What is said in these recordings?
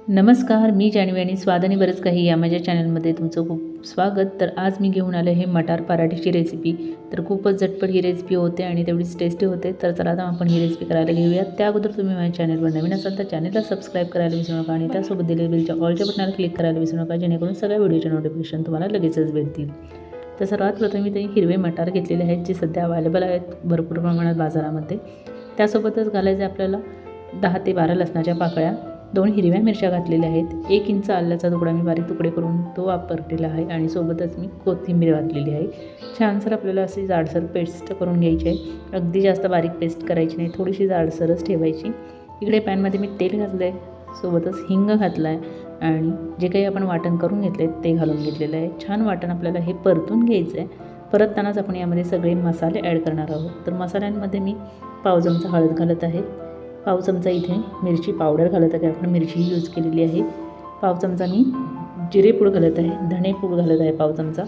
नमस्कार, मी जान्हवी आणि स्वाद आणि बरंच काही या माझ्या चॅनलमध्ये तुमचं खूप स्वागत. तर आज मी घेऊन आले हे मटार पराठेची रेसिपी. तर खूपच झटपट ही रेसिपी होते आणि तेवढीच टेस्टी होते. तर चला आता आपण ही रेसिपी करायला घेऊयात. त्या अगोदर तुम्ही माझ्या चॅनलवर नवीन असाल तर चॅनलला सबस्क्राईब करायला विसरू नका आणि त्यासोबत दिलेल्या बेलच्या ऑलच्या बटनाला क्लिक करायला विसरू नका, जेणेकरून सगळ्या व्हिडिओचे नोटिफिकेशन तुम्हाला लगेचच भेटतील. तर सर्वात प्रथम मी ते हिरवे मटार घेतलेले आहेत, जे सध्या अवेलेबल आहेत भरपूर प्रमाणात बाजारामध्ये. त्यासोबतच घालायचे आपल्याला 10 ते 12 लसणाच्या पाकळ्या, 2 हिरव्या मिरच्या घातलेल्या आहेत, 1 इंच आल्याचा तुकडा मी बारीक तुकडे करून तो वापरलेला आहे आणि सोबतच मी कोथिंबीर घातलेली आहे. छानसर आपल्याला अशी जाडसर पेस्ट करून घ्यायची आहे. अगदी जास्त बारीक पेस्ट करायची नाही, थोडीशी जाडसरच ठेवायची. इकडे पॅनमध्ये मी तेल घातलं आहे, सोबतच हिंग घातला आहे आणि जे काही आपण वाटण करून घेतले ते घालून घेतलेलं आहे. छान वाटण आपल्याला हे परतून घ्यायचं आहे. परततानाच आपण यामध्ये सगळे मसाले ॲड करणार आहोत. तर मसाल्यांमध्ये मी पाव चमचा हळद घालत आहे, पाव चमचा इथे मिरची पावडर घालत आहे, आपण मिरची यूज केलेली आहे. पाव चमचा मी जिरेपूड घालत आहे, धणेपूड घालत आहे पाव चमचा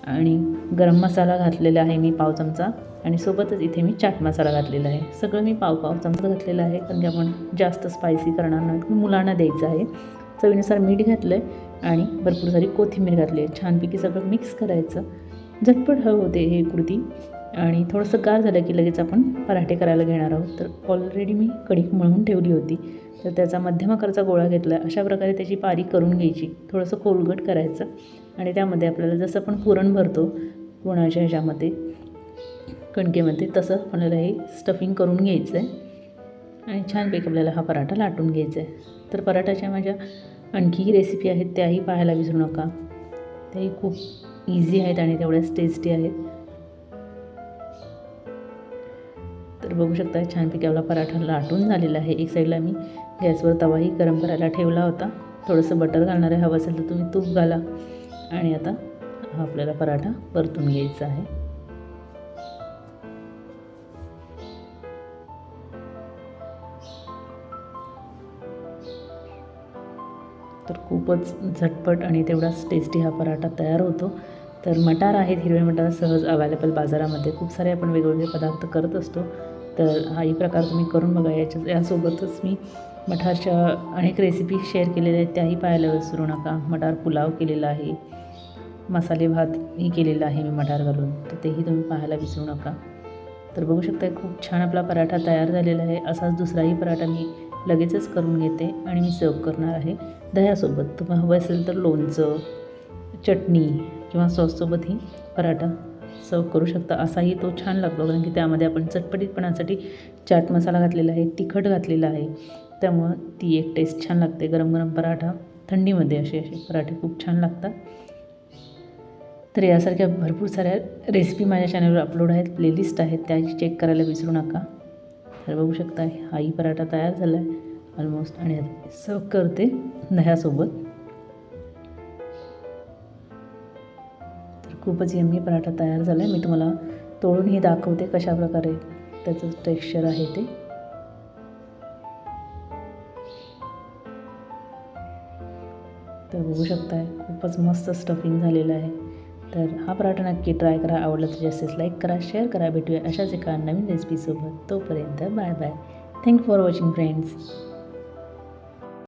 आणि गरम मसाला घातलेला आहे मी पाव चमचा आणि सोबतच इथे मी चाट मसाला घातलेला आहे. सगळं मी पाव चमचा घातलेला आहे, कारण की आपण जास्त स्पायसी करणार नाही, मुलांना द्यायचं आहे. चवीनुसार मीठ घातलं आहे आणि भरपूर सारी कोथिंबीर घातली आहे. छानपैकी सगळं मिक्स करायचं. झटपट हवं होते हे कृती आणि थोडंसं गार झालं की लगेच आपण पराठे करायला घेणार आहोत. तर ऑलरेडी मी कणिक मळून ठेवली होती, तर त्याचा मध्यम आकाराचा गोळा घेतला. अशा प्रकारे त्याची पारी करून घ्यायची, थोडंसं खोलगट करायचं आणि त्यामध्ये आपल्याला जसं आपण पुरण भरतो पुरणाच्या ह्याच्यामध्ये कणकेमध्ये, तसं आपल्याला हे स्टफिंग करून घ्यायचं आहे आणि छानपैकी आपल्याला हा पराठा लाटून घ्यायचा आहे. तर पराठाच्या माझ्या आणखीही रेसिपी आहेत, त्याही पाहायला विसरू नका. त्याही खूप इझी आहेत आणि तेवढ्याच टेस्टी आहेत. तर बघू शकता छानपैकी आपला पराठा लाटून झालेला आहे. एक साईडला मी गॅसवर तवाही गरम करायला ठेवला होता. थोडंसं बटर घालणार आहे, हवं असेल तर तुम्ही तूप घाला आणि आता हा आपल्याला पराठा परतून घ्यायचा आहे. तर खूपच झटपट आणि तेवढाच टेस्टी हा पराठा तयार होतो. तर मटार आहेत, हिरवे मटार सहज अवेलेबल बाजारामध्ये. खूप सारे आपण वेगवेगळे पदार्थ करत असतो, तर हाही प्रकार तुम्ही करून बघा. यासोबतच मी मटारच्या अनेक रेसिपी शेअर केलेल्या आहेत, त्याही पाहायला विसरू नका. मटार पुलाव केलेला आहे, मसाले भातही केलेला आहे मी मटार घालून, तर तेही तुम्ही पाहायला विसरू नका. तर बघू शकता खूप छान आपला पराठा तयार झालेला आहे. असाच दुसराही पराठा मी लगेचच करून घेते आणि मी सर्व करणार आहे दह्यासोबत. तुम्हाला हवं असेल तर लोणचं, चटणी किंवा सॉससोबतही पराठा सर्व करू शकता. असाही तो छान लागतो, कारण की त्यामध्ये आपण चटपटीतपणासाठी चाट मसाला घातलेला आहे, तिखट घातलेला आहे, त्यामुळं ती एक टेस्ट छान लागते. गरम गरम पराठा थंडीमध्ये असे पराठे खूप छान लागतात. तर यासारख्या भरपूर साऱ्या रेसिपी माझ्या चॅनलवर अपलोड आहेत, प्लेलिस्ट आहेत, त्याची चेक करायला विसरू नका. तर बघू शकता हाही पराठा तयार झाला आहे ऑलमोस्ट आणि सर्व करते दह्यासोबत. तर खूपच यम्मी पराठा तयार झाला आहे. मी तुम्हाला तोडूनही दाखवते कशा प्रकारे त्याचं टेक्स्चर आहे ते. तर बघू शकताय खूपच मस्त स्टफिंग झालेलं आहे. तर हा पराठा नक्की ट्राय करा. आवडला तर जास्तीत लाईक करा, शेअर करा. भेटूया अशाच एका नवीन रेसिपीसोबत. तोपर्यंत bye bye. Thank for watching friends.